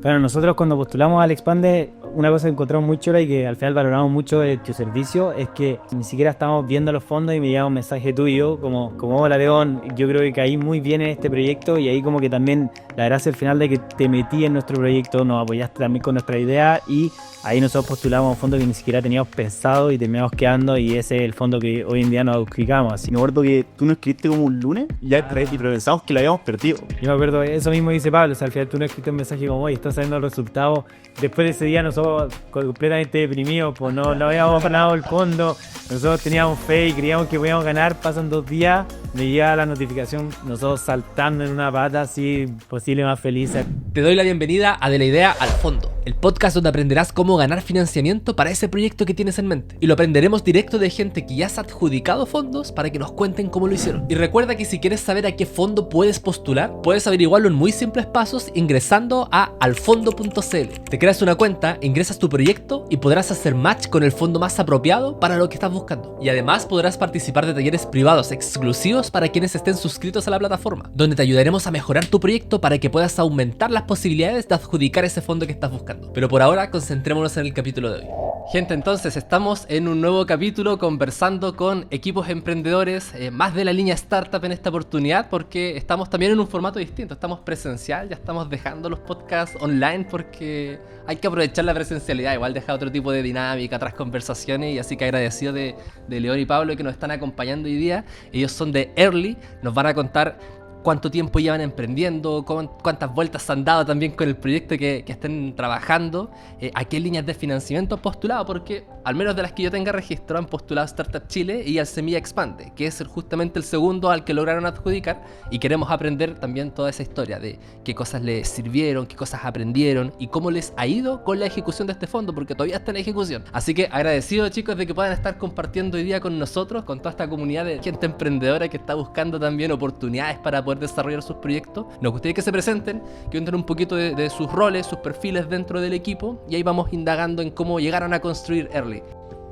Bueno, nosotros cuando postulamos al Expande, una cosa que encontramos muy chula y que al final valoramos mucho de tu servicio es que ni siquiera estamos viendo los fondos y me llega un mensaje tuyo como hola León, yo creo que caí muy bien en este proyecto y ahí como que también la gracia al final de que te metí en nuestro proyecto, nos apoyaste también con nuestra idea y ahí nosotros postulamos a un fondo que ni siquiera teníamos pensado y terminamos quedando y ese es el fondo que hoy en día nos adjudicamos. Así. Me acuerdo que tú nos escribiste como un lunes y pensamos que lo habíamos perdido. Yo me acuerdo, eso mismo dice Pablo, o sea, al final tú nos escribiste un mensaje como, oye, están saliendo los resultados. Después de ese día nosotros completamente deprimidos, pues no habíamos ganado el fondo, nosotros teníamos fe y creíamos que podíamos ganar, pasan 2 días, me llega la notificación, nosotros saltando en una pata así, posible más felices. Te doy la bienvenida a De la Idea al Fondo, el podcast donde aprenderás cómo ganar financiamiento para ese proyecto que tienes en mente. Y lo aprenderemos directo de gente que ya se ha adjudicado fondos para que nos cuenten cómo lo hicieron. Y recuerda que si quieres saber a qué fondo puedes postular, puedes averiguarlo en muy simples pasos ingresando a alfondo.cl. Te creas una cuenta, ingresas tu proyecto y podrás hacer match con el fondo más apropiado para lo que estás buscando. Y además podrás participar de talleres privados exclusivos para quienes estén suscritos a la plataforma, donde te ayudaremos a mejorar tu proyecto para que puedas aumentar las posibilidades de adjudicar ese fondo que estás buscando. Pero por ahora, concentrémonos en el capítulo de hoy. Gente, entonces estamos en un nuevo capítulo conversando con equipos emprendedores, más de la línea startup en esta oportunidad, porque estamos también en un formato distinto. Estamos presencial, ya estamos dejando los podcasts online porque hay que aprovechar la presencialidad. Igual deja otro tipo de dinámica, otras conversaciones, y así que agradecido de León y Pablo que nos están acompañando hoy día. Ellos son de Early, nos van a contar cuánto tiempo llevan emprendiendo, cuántas vueltas han dado también con el proyecto que estén trabajando, a qué líneas de financiamiento han postulado, porque al menos de las que yo tenga registro han postulado Startup Chile y al Semilla Expande, que es justamente el segundo al que lograron adjudicar, y queremos aprender también toda esa historia de qué cosas les sirvieron, qué cosas aprendieron y cómo les ha ido con la ejecución de este fondo, porque todavía está en ejecución. Así que agradecido, chicos, de que puedan estar compartiendo hoy día con nosotros, con toda esta comunidad de gente emprendedora que está buscando también oportunidades para poder desarrollar sus proyectos. Nos gustaría que se presenten, que cuenten un poquito de sus roles, sus perfiles dentro del equipo, y ahí vamos indagando en cómo llegaron a construir Early.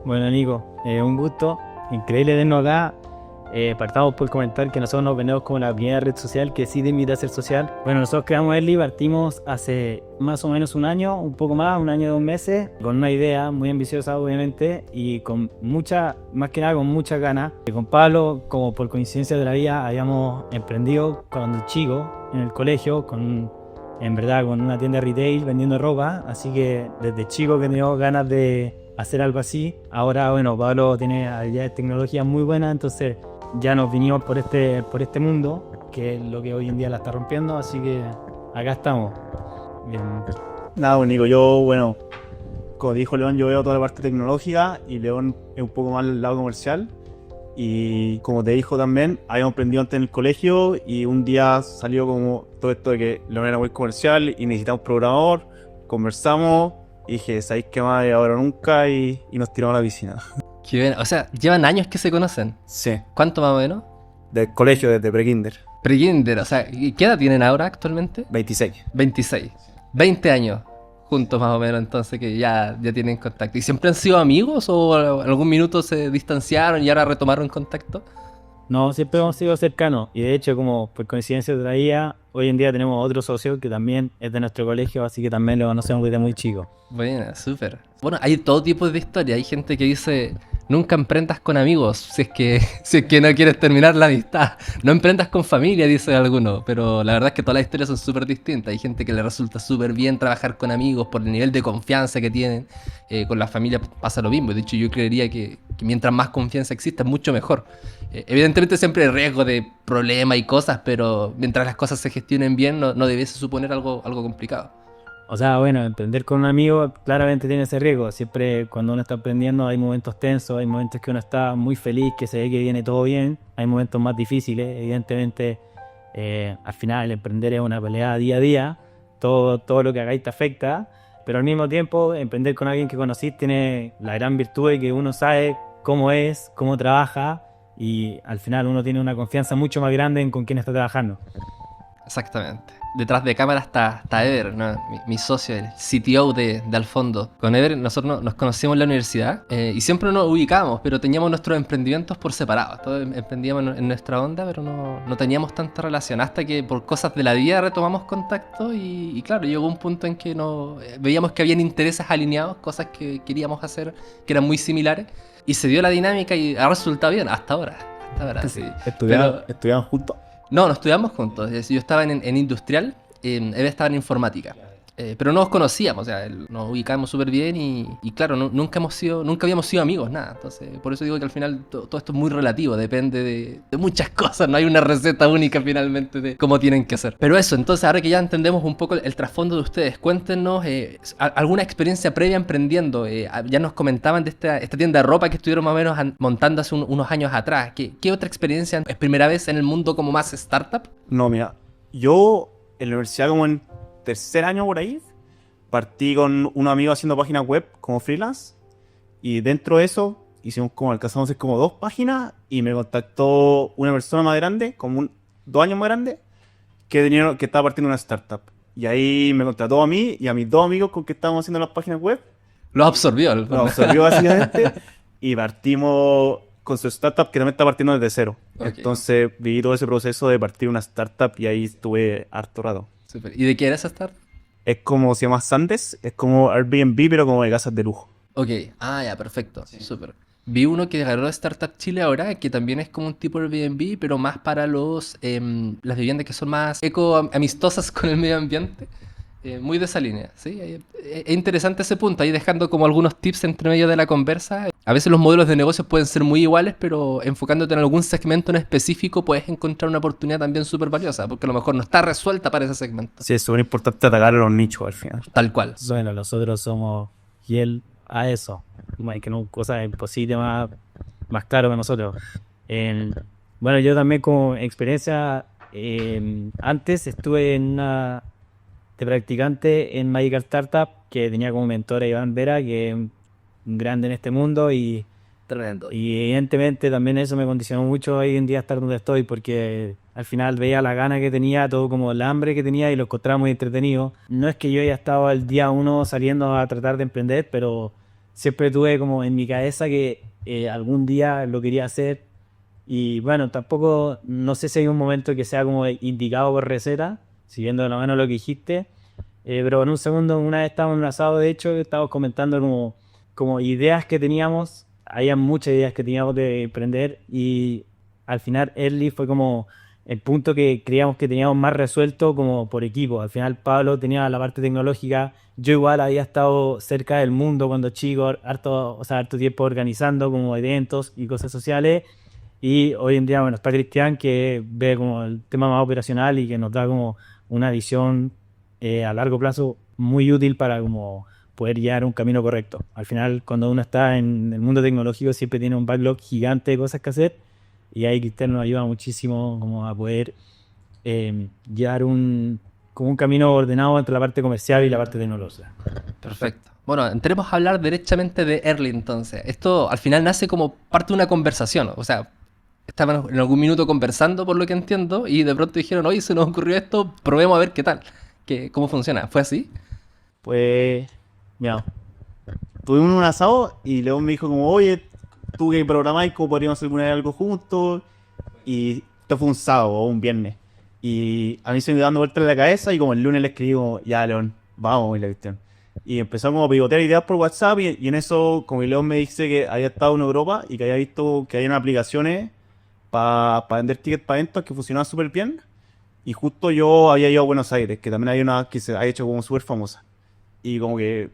Bueno, Nico, un gusto, increíble vernos acá. Partamos por comentar que nosotros nos venimos como la primera red social que sí te invita a ser social. Bueno, nosotros creamos Early, partimos hace más o menos un año, un poco más, 1 año y 2 meses, con una idea muy ambiciosa obviamente y con más que nada con muchas ganas. Con Pablo, como por coincidencia de la vida, habíamos emprendido cuando chicos en el colegio, en verdad con una tienda de retail vendiendo ropa, así que desde chico que teníamos ganas de hacer algo así. Ahora, bueno, Pablo tiene habilidades tecnológicas muy buenas, entonces ya nos vinimos por este mundo, que es lo que hoy en día la está rompiendo, así que acá estamos. Bien. Nada, Nico, yo, bueno, como dijo León, yo veo toda la parte tecnológica y León es un poco más el lado comercial. Y como te dijo también, habíamos aprendido antes en el colegio y un día salió como todo esto de que León era muy comercial y necesitamos programador, conversamos y dije, ¿sabéis qué más? Ahora o nunca, y nos tiramos a la piscina. Qué bien. O sea, llevan años que se conocen. Sí. ¿Cuánto más o menos? Del colegio, desde prekinder. Prekinder, o sea, ¿qué edad tienen ahora actualmente? 26. 26. 20 años juntos más o menos, entonces que ya tienen contacto. ¿Y siempre han sido amigos o en algún minuto se distanciaron y ahora retomaron contacto? No, siempre hemos sido cercanos y de hecho, como por coincidencia de la vida, hoy en día tenemos otro socio que también es de nuestro colegio, así que también lo conocemos desde muy chico. Bueno, súper. Bueno, hay todo tipo de historia. Hay gente que dice, nunca emprendas con amigos si es que no quieres terminar la amistad. No emprendas con familia, dice alguno. Pero la verdad es que todas las historias son súper distintas. Hay gente que le resulta súper bien trabajar con amigos por el nivel de confianza que tienen. Con la familia pasa lo mismo. De hecho, yo creería que mientras más confianza exista, es mucho mejor. Evidentemente siempre hay riesgo de problemas y cosas, pero mientras las cosas se gestionen bien, no debiese suponer algo complicado. O sea, bueno, emprender con un amigo claramente tiene ese riesgo. Siempre cuando uno está emprendiendo hay momentos tensos, hay momentos que uno está muy feliz, que se ve que viene todo bien. Hay momentos más difíciles. Evidentemente, al final el emprender es una pelea día a día. Todo lo que hagáis te afecta. Pero al mismo tiempo, emprender con alguien que conocís tiene la gran virtud de que uno sabe cómo es, cómo trabaja. Y al final uno tiene una confianza mucho más grande en con quién está trabajando. Exactamente. Detrás de cámara está Ever, ¿no? Mi socio, el CTO de Alfondo. Con Ever nosotros nos conocimos en la universidad y siempre nos ubicábamos, pero teníamos nuestros emprendimientos por separado. Todos emprendíamos en nuestra onda, pero no teníamos tanta relación. Hasta que por cosas de la vida retomamos contacto y claro, llegó un punto en que veíamos que habían intereses alineados, cosas que queríamos hacer que eran muy similares. Y se dio la dinámica y ha resultado bien hasta ahora. Sí. ¿Estudiaban juntos? No estudiamos juntos. Yo estaba en industrial, él estaba en informática. Pero no nos conocíamos, o sea, nos ubicábamos súper bien y claro, nunca habíamos sido amigos, nada. Entonces, por eso digo que al final todo esto es muy relativo, depende de muchas cosas, no hay una receta única finalmente de cómo tienen que ser. Pero eso, entonces ahora que ya entendemos un poco el trasfondo de ustedes, cuéntenos alguna experiencia previa emprendiendo. Ya nos comentaban de esta tienda de ropa que estuvieron más o menos montando hace unos años atrás. ¿Qué otra experiencia? ¿Es primera vez en el mundo como más startup? No, mira, yo en la universidad como en tercer año por ahí, partí con unos amigos haciendo páginas web como freelance y dentro de eso alcanzamos a hacer como 2 páginas y me contactó una persona más grande, como 2 años más grande, que estaba partiendo una startup. Y ahí me contrató a mí y a mis 2 amigos con que estábamos haciendo las páginas web. Los absorbió. Básicamente y partimos con su startup que también está partiendo desde cero. Okay. Entonces viví todo ese proceso de partir una startup y ahí estuve harto rato. Super. ¿Y de qué era esa startup? Es como, se llama Sandes, es como Airbnb, pero como de casas de lujo. Ok, ya, perfecto, sí. Súper. Vi uno que agarró Startup Chile ahora, que también es como un tipo de Airbnb, pero más para las viviendas que son más eco-amistosas con el medio ambiente. Muy de esa línea, ¿sí? Es interesante ese punto, ahí dejando como algunos tips entre medio de la conversa. A veces los modelos de negocios pueden ser muy iguales, pero enfocándote en algún segmento en específico puedes encontrar una oportunidad también súper valiosa, porque a lo mejor no está resuelta para ese segmento. Sí, es súper importante atacar a los nichos al final. Tal cual. Bueno, nosotros somos fiel a eso. Que no cosa imposible más claro que nosotros. Bueno, yo también como experiencia, antes estuve en una de practicante en Magical Startup, que tenía como mentor a Iván Vera, que es un grande en este mundo y tremendo. Y evidentemente también eso me condicionó mucho hoy en día estar donde estoy, porque al final veía la gana que tenía, todo como el hambre que tenía y lo encontraba muy entretenido. No es que yo haya estado el día 1 saliendo a tratar de emprender, pero siempre tuve como en mi cabeza que algún día lo quería hacer. Y bueno, tampoco, no sé si hay un momento que sea como indicado por receta, siguiendo de la mano lo que dijiste, pero en un segundo, una vez estábamos en un asado, de hecho, estábamos comentando como ideas que teníamos, había muchas ideas que teníamos de emprender y al final Early fue como el punto que creíamos que teníamos más resuelto como por equipo. Al final Pablo tenía la parte tecnológica, yo igual había estado cerca del mundo cuando chico, harto tiempo organizando como eventos y cosas sociales. Y hoy en día, bueno, está Cristian, que ve como el tema más operacional y que nos da como una visión a largo plazo muy útil para como poder llevar un camino correcto. Al final, cuando uno está en el mundo tecnológico, siempre tiene un backlog gigante de cosas que hacer y ahí Cristian nos ayuda muchísimo como a poder llevar como un camino ordenado entre la parte comercial y la parte tecnológica. Perfecto. Bueno, entremos a hablar derechamente de Early entonces. Esto al final nace como parte de una conversación, o sea, estaban en algún minuto conversando por lo que entiendo y de pronto dijeron, oye, se nos ocurrió esto, probemos a ver qué tal, cómo funciona. ¿Fue así? Pues, mira, tuvimos un asado y León me dijo como, oye, tú que programáis, ¿cómo podríamos hacer alguna vez algo juntos? Y esto fue un sábado o un viernes. Y a mí se me iba dando vueltas en la cabeza y como el lunes le escribí como, ya León, vamos, y la cuestión. Y empezamos a pivotear ideas por WhatsApp y en eso, como León me dice que había estado en Europa y que había visto que hay unas aplicaciones para vender tickets para eventos que funcionaban súper bien. Y justo yo había ido a Buenos Aires, que también hay una que se ha hecho como súper famosa. Y como que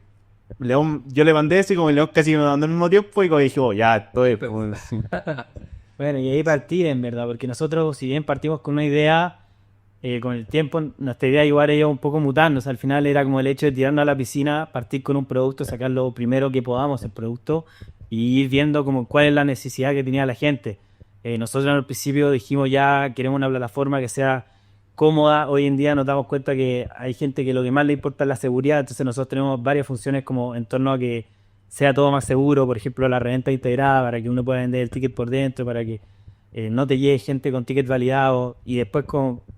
León, yo le mandé eso y como León casi me mandó al mismo tiempo y como dije, oh, ya, estoy. Bueno, y ahí partí en verdad, porque nosotros, si bien partimos con una idea, con el tiempo nuestra idea igual era un poco mutando. O sea, al final era como el hecho de tirarnos a la piscina, partir con un producto, sacar lo primero que podamos el producto y ir viendo como cuál es la necesidad que tenía la gente. Nosotros al principio dijimos ya queremos una plataforma que sea cómoda. Hoy en día nos damos cuenta que hay gente que lo que más le importa es la seguridad, entonces nosotros tenemos varias funciones como en torno a que sea todo más seguro, por ejemplo la reventa integrada para que uno pueda vender el ticket por dentro, para que no te llegue gente con ticket validado, y después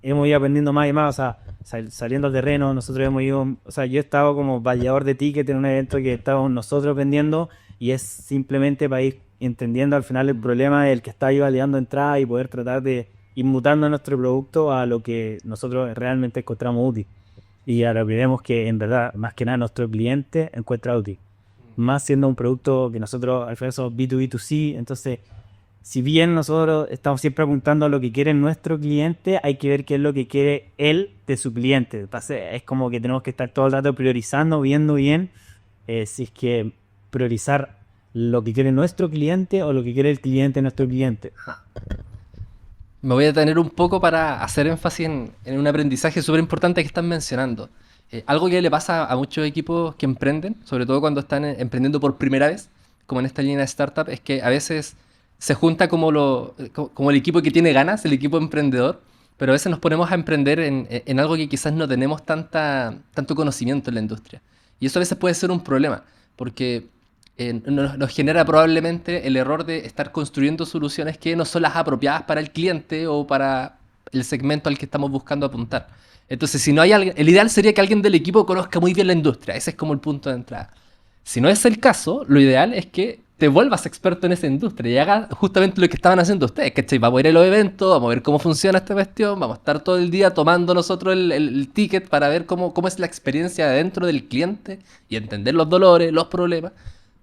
hemos ido aprendiendo más y más, o sea, saliendo al terreno, nosotros hemos ido, o sea, yo he estado como validador de ticket en un evento que estábamos nosotros vendiendo, y es simplemente para ir entendiendo al final el problema del que está ahí validando entrada y poder tratar de ir mutando nuestro producto a lo que nosotros realmente encontramos útil. Y ahora veremos que en verdad, más que nada, nuestro cliente encuentra útil. Más siendo un producto que nosotros al final somos B2B2C, entonces si bien nosotros estamos siempre apuntando a lo que quiere nuestro cliente, hay que ver qué es lo que quiere él de su cliente. Entonces, es como que tenemos que estar todo el rato priorizando, viendo bien si es que priorizar lo que quiere nuestro cliente o lo que quiere el cliente de nuestro cliente. Me voy a detener un poco para hacer énfasis en un aprendizaje súper importante que están mencionando. Algo que le pasa a muchos equipos que emprenden, sobre todo cuando están emprendiendo por primera vez, como en esta línea de startup, es que a veces se junta como el equipo que tiene ganas, el equipo emprendedor, pero a veces nos ponemos a emprender en algo que quizás no tenemos tanto conocimiento en la industria. Y eso a veces puede ser un problema, porque nos genera probablemente el error de estar construyendo soluciones que no son las apropiadas para el cliente o para el segmento al que estamos buscando apuntar. Entonces, si no hay alguien, el ideal sería que alguien del equipo conozca muy bien la industria. Ese es como el punto de entrada. Si no es el caso, lo ideal es que te vuelvas experto en esa industria y hagas justamente lo que estaban haciendo ustedes, ¿cachai? Vamos a ir a los eventos, vamos a ver cómo funciona esta cuestión, vamos a estar todo el día tomando nosotros el ticket para ver cómo es la experiencia dentro del cliente y entender los dolores, los problemas,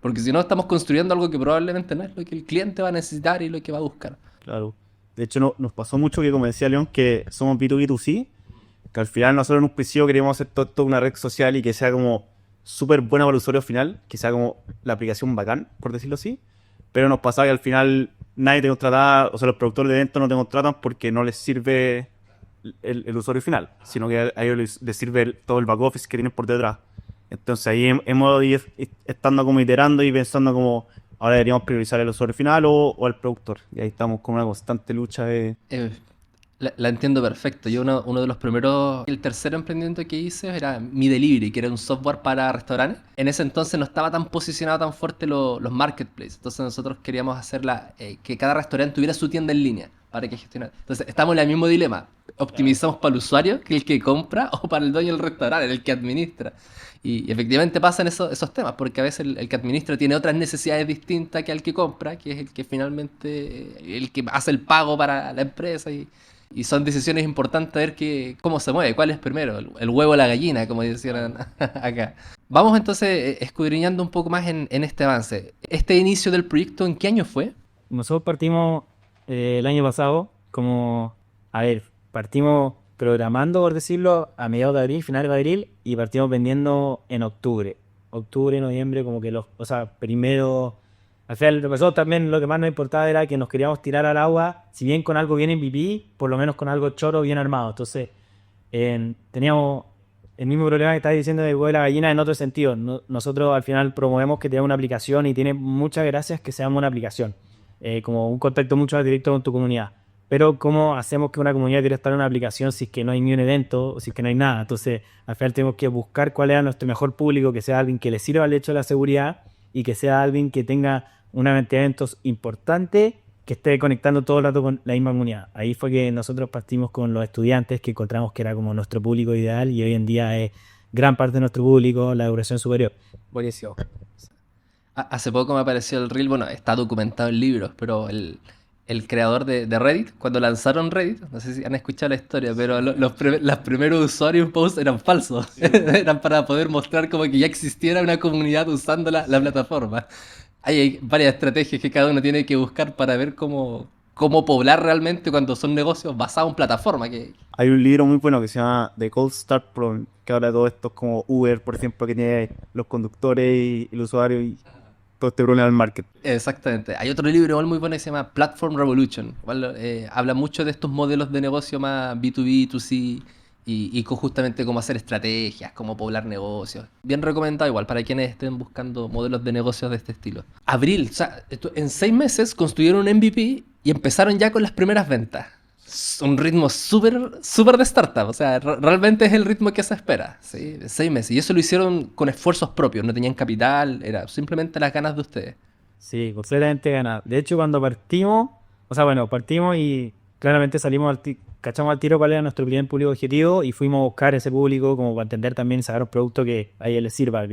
porque si no estamos construyendo algo que probablemente no es lo que el cliente va a necesitar y lo que va a buscar. Claro. De hecho, nos pasó mucho que, como decía León, que somos B2B2C, que al final nosotros en un principio queríamos hacer toda una red social y que sea como súper buena para el usuario final, que sea como la aplicación bacán, por decirlo así, pero nos pasaba que al final nadie te contrataba, o sea, los productores de eventos no te contratan porque no les sirve el usuario final, sino que a ellos les sirve todo el back office que tienen por detrás. Entonces ahí hemos ido estando como iterando y pensando como ahora deberíamos priorizar el usuario final o el productor, y ahí estamos con una constante lucha de... La entiendo perfecto. Yo uno de los primeros, el tercer emprendimiento que hice era Mi Delivery, que era un software para restaurantes. En ese entonces no estaba tan posicionado tan fuerte los marketplaces. Entonces nosotros queríamos que cada restaurante tuviera su tienda en línea para que gestionara. Entonces estamos en el mismo dilema. ¿Optimizamos para el usuario, que es el que compra, o para el dueño del restaurante, el que administra? Y efectivamente pasan esos temas, porque a veces el que administra tiene otras necesidades distintas que al que compra, que es el que finalmente, el que hace el pago para la empresa y son decisiones importantes ver cómo se mueve, cuál es primero, el huevo o la gallina, como decían acá. Vamos entonces escudriñando un poco más en este avance. ¿Este inicio del proyecto en qué año fue? Nosotros partimos el año pasado, partimos programando, por decirlo, a mediados de abril, finales de abril, y partimos vendiendo en octubre, noviembre, como que primero... Al final, nosotros también lo que más nos importaba era que nos queríamos tirar al agua, si bien con algo bien MVP, por lo menos con algo choro bien armado. Entonces, teníamos el mismo problema que estabas diciendo de huevo y la gallina en otro sentido. Nosotros al final promovemos que tenga una aplicación y tiene muchas gracias que seamos una aplicación, como un contacto mucho más directo con tu comunidad. Pero ¿cómo hacemos que una comunidad quiera estar en una aplicación si es que no hay ni un evento o si es que no hay nada? Entonces, al final tenemos que buscar cuál es nuestro mejor público, que sea alguien que le sirva el hecho de la seguridad y que sea alguien que tenga una cantidad de eventos importante, que esté conectando todo el rato con la misma comunidad. Ahí fue que nosotros partimos con los estudiantes, que encontramos que era como nuestro público ideal, y hoy en día es gran parte de nuestro público la educación superior. Buenísimo. Hace poco me apareció el reel, bueno, está documentado en libros, pero el creador de Reddit, cuando lanzaron Reddit, no sé si han escuchado la historia, pero los primeros usuarios posts eran falsos. Sí. Eran para poder mostrar como que ya existiera una comunidad usando la plataforma. Hay varias estrategias que cada uno tiene que buscar para ver cómo poblar realmente cuando son negocios basados en plataforma. Hay un libro muy bueno que se llama The Cold Start Problem, que habla de todo esto, como Uber, por ejemplo, que tiene los conductores y el usuario y todo este problema del market. Exactamente. Hay otro libro igual muy bueno que se llama Platform Revolution. Igual, habla mucho de estos modelos de negocio más B2B, B2C y justamente cómo hacer estrategias, cómo poblar negocios. Bien recomendado igual para quienes estén buscando modelos de negocios de este estilo. Abril, o sea, en 6 meses construyeron un MVP y empezaron ya con las primeras ventas. Un ritmo súper de startup, o sea, realmente es el ritmo que se espera, ¿sí? 6 meses. Y eso lo hicieron con esfuerzos propios, no tenían capital, era simplemente las ganas de ustedes. Sí, completamente ganas. De hecho, cuando partimos, O sea, bueno, partimos y claramente salimos cachamos al tiro cuál era nuestro primer público objetivo y fuimos a buscar ese público como para entender también y sacar un producto que a ellos les sirva,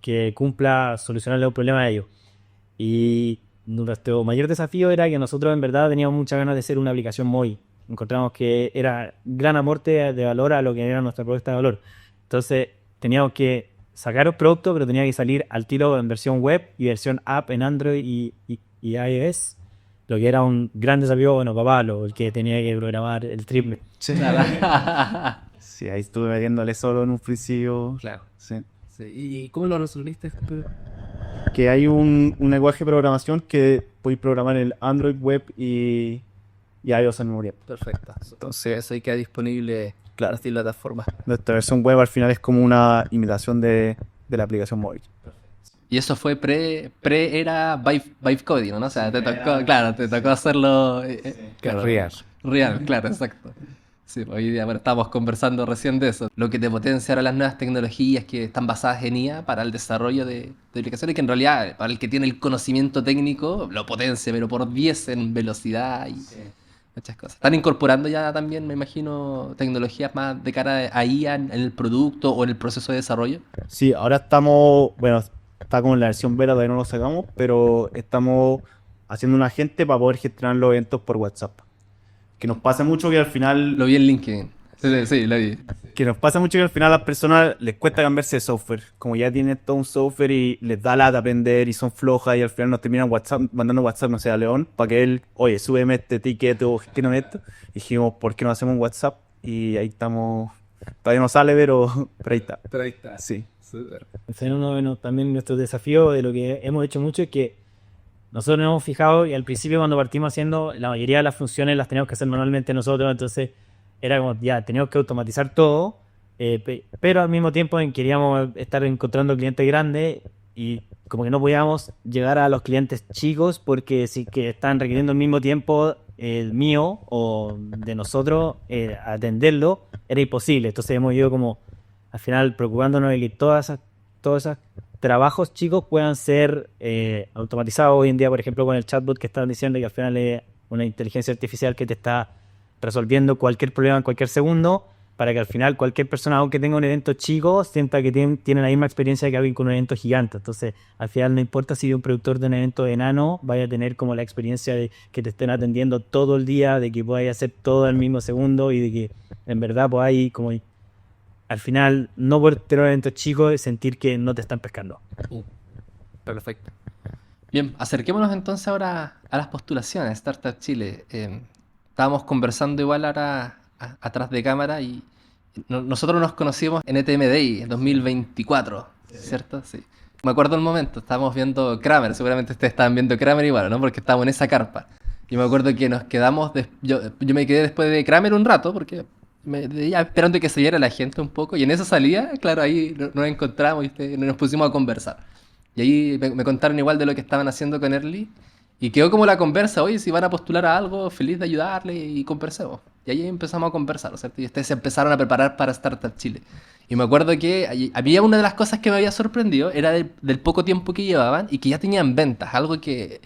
que cumpla solucionarle un problema a ellos. Y nuestro mayor desafío era que nosotros en verdad teníamos muchas ganas de ser una aplicación móvil. Encontramos que era gran aporte de valor a lo que era nuestra propuesta de valor. Entonces teníamos que sacar un producto, pero tenía que salir al tiro en versión web y versión app en Android y iOS. Lo que era un gran desafío, bueno, para Pablo, el que tenía que programar el triple. Sí. Sí, ahí estuve metiéndole solo en un principio. Claro. Sí. Sí. ¿Y cómo lo resolviste? Que hay un lenguaje de programación que podéis programar en el Android web y iOS en memoria. Perfecto. Entonces eso ahí queda disponible en las plataformas. Nuestra versión web al final es como una imitación de la aplicación móvil. Y eso fue era Vibe Coding, ¿no? O sea, te tocó hacerlo claro, real, claro, exacto. Sí, hoy día estábamos conversando recién de eso. Lo que te potencia ahora las nuevas tecnologías que están basadas en IA para el desarrollo de aplicaciones, que en realidad para el que tiene el conocimiento técnico lo potencia, pero por 10 en velocidad y muchas cosas. Están incorporando ya también, me imagino, tecnologías más de cara a IA en el producto o en el proceso de desarrollo. Sí, ahora estamos, bueno, está como en la versión beta, todavía no lo sacamos, pero estamos haciendo un agente para poder gestionar los eventos por WhatsApp. Que nos pasa mucho que al final... Lo vi en LinkedIn. Sí, lo vi. Que nos pasa mucho que al final a las personas les cuesta cambiarse de software. Como ya tienen todo un software y les da lata aprender y son flojas y al final nos terminan mandando WhatsApp, no sé, a León, para que él, oye, súbeme este ticket o gestióname esto. Y dijimos, ¿por qué no hacemos un WhatsApp? Y ahí estamos... Todavía no sale, pero ahí está. Pero ahí está. Sí. Súper. También nuestro desafío de lo que hemos hecho mucho es que nosotros nos hemos fijado y al principio cuando partimos haciendo, la mayoría de las funciones las teníamos que hacer manualmente nosotros, entonces era como ya, teníamos que automatizar todo, pero al mismo tiempo queríamos estar encontrando clientes grandes y como que no podíamos llegar a los clientes chicos porque sí que están requiriendo el mismo tiempo el mío o de nosotros atenderlo, era imposible. Entonces hemos ido como al final preocupándonos de que todos esos trabajos chicos puedan ser automatizados hoy en día, por ejemplo, con el chatbot que estaban diciendo, que al final es una inteligencia artificial que te está resolviendo cualquier problema en cualquier segundo, para que al final cualquier persona, aunque tenga un evento chico, sienta que tiene la misma experiencia que alguien con un evento gigante. Entonces, al final no importa si un productor de un evento enano vaya a tener como la experiencia de que te estén atendiendo todo el día, de que podáis hacer todo el mismo segundo y de que en verdad podáis como al final, no por tener un evento chico, es sentir que no te están pescando. Perfecto. Bien, acerquémonos entonces ahora a las postulaciones, Startup Chile. Estábamos conversando igual ahora atrás de cámara y nosotros nos conocimos en ETM Day en 2024, ¿cierto? Sí. Me acuerdo el momento, estábamos viendo Kramer, seguramente ustedes estaban viendo Kramer igual, ¿no? Porque estábamos en esa carpa. Y me acuerdo que nos quedamos, yo me quedé después de Kramer un rato porque... ya esperando que saliera la gente un poco y en esa salida, claro, ahí nos encontramos y nos pusimos a conversar y ahí me contaron igual de lo que estaban haciendo con Early y quedó como la conversa, oye, si van a postular a algo, feliz de ayudarle y conversemos y ahí empezamos a conversar, ¿cierto? Y ustedes se empezaron a preparar para Startup Chile y me acuerdo que había una de las cosas que me había sorprendido era del poco tiempo que llevaban y que ya tenían ventas, algo que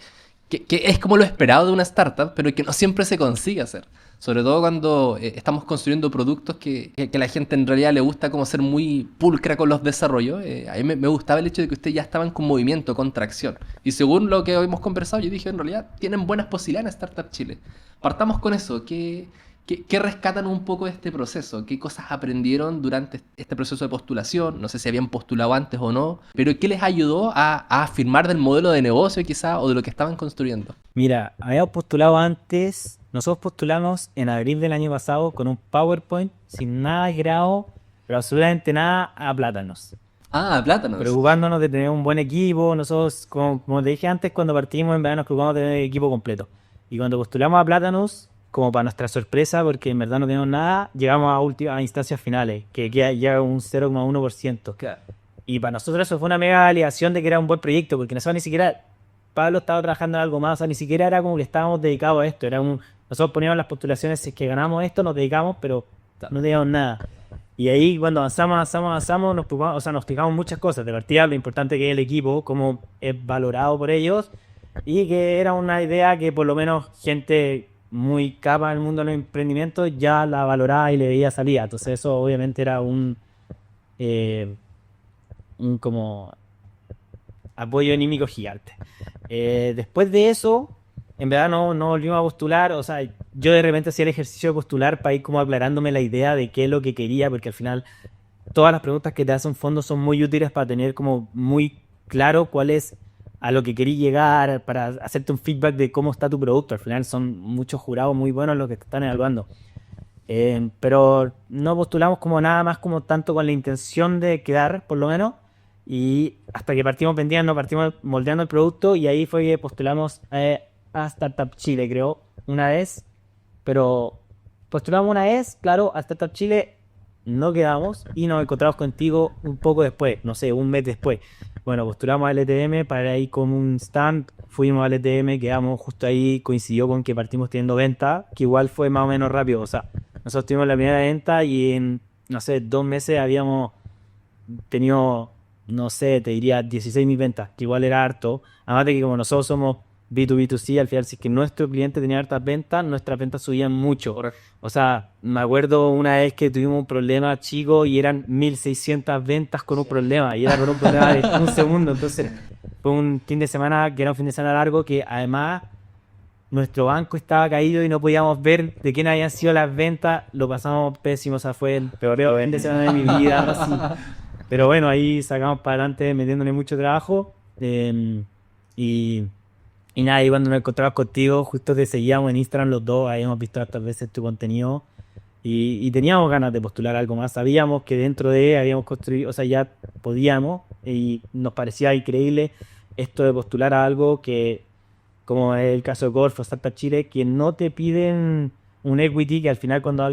es como lo esperado de una startup, pero que no siempre se consigue hacer. Sobre todo cuando estamos construyendo productos que la gente en realidad le gusta como ser muy pulcra con los desarrollos. A mí me gustaba el hecho de que ustedes ya estaban con movimiento, con tracción. Y según lo que hemos conversado, yo dije, en realidad tienen buenas posibilidades en Startup Chile. Partamos con eso. ¿Qué rescatan un poco de este proceso? ¿Qué cosas aprendieron durante este proceso de postulación? No sé si habían postulado antes o no, pero ¿qué les ayudó a afirmar del modelo de negocio quizá o de lo que estaban construyendo? Mira, habíamos postulado antes, nosotros postulamos en abril del año pasado con un PowerPoint sin nada de grado, pero absolutamente nada a Plátanos. Ah, Plátanos. Preocupándonos de tener un buen equipo, nosotros, como te dije antes, cuando partimos en verdad nos preocupamos de tener el equipo completo. Y cuando postulamos a Plátanos, como para nuestra sorpresa, porque en verdad no tenemos nada, llegamos a instancias finales, que queda ya un 0,1%. Claro. Y para nosotros eso fue una mega validación de que era un buen proyecto, porque nosotros ni siquiera, Pablo estaba trabajando en algo más, o sea, ni siquiera era como que estábamos dedicados a esto, nosotros poníamos las postulaciones, si es que ganamos esto, nos dedicamos, pero no teníamos nada. Y ahí cuando avanzamos, nos preocupamos, o sea, nos fijamos muchas cosas, de partida lo importante que es el equipo, cómo es valorado por ellos, y que era una idea que por lo menos gente muy capa del mundo de los emprendimientos ya la valoraba y le veía salida. Entonces eso obviamente era eh, un como apoyo anímico gigante. Después de eso, en verdad no volvimos a postular. O sea, yo de repente hacía el ejercicio de postular para ir como aclarándome la idea de qué es lo que quería, porque al final todas las preguntas que te hace un fondo son muy útiles para tener como muy claro cuál es a lo que querías llegar, para hacerte un feedback de cómo está tu producto. Al final son muchos jurados muy buenos los que te están evaluando. Pero no postulamos como nada más como tanto con la intención de quedar, por lo menos. Y hasta que partimos vendiendo, partimos moldeando el producto y ahí fue que postulamos a Startup Chile, creo, una vez. Pero postulamos una vez, claro, a Startup Chile no quedamos y nos encontramos contigo un poco después, no sé, un mes después. Bueno, postulamos a LTM para ir con un stand, fuimos a LTM, quedamos justo ahí, coincidió con que partimos teniendo venta, que igual fue más o menos rápido. O sea, nosotros tuvimos la primera venta y en, no sé, 2 meses habíamos tenido, no sé, te diría 16.000 ventas, que igual era harto. Además de que como nosotros somos B2B2C, al final si es que nuestro cliente tenía hartas ventas, nuestras ventas subían mucho. Correcto. O sea, me acuerdo una vez que tuvimos un problema chico y eran 1.600 ventas con un problema, y era con un problema de un segundo. Entonces fue un fin de semana que era un fin de semana largo, que además nuestro banco estaba caído y no podíamos ver de quién habían sido las ventas. Lo pasamos pésimo, o sea, fue el peor fin de semana de mi vida, así. Pero bueno, ahí sacamos para adelante metiéndole mucho trabajo. Y, y nada, y cuando nos encontramos contigo, justo te seguíamos en Instagram los dos, habíamos visto hartas veces tu contenido y teníamos ganas de postular algo más. Sabíamos que dentro de habíamos construido, o sea, ya podíamos, y nos parecía increíble esto de postular a algo que, como es el caso de Golf o Startup Chile, que no te piden un equity, que al final cuando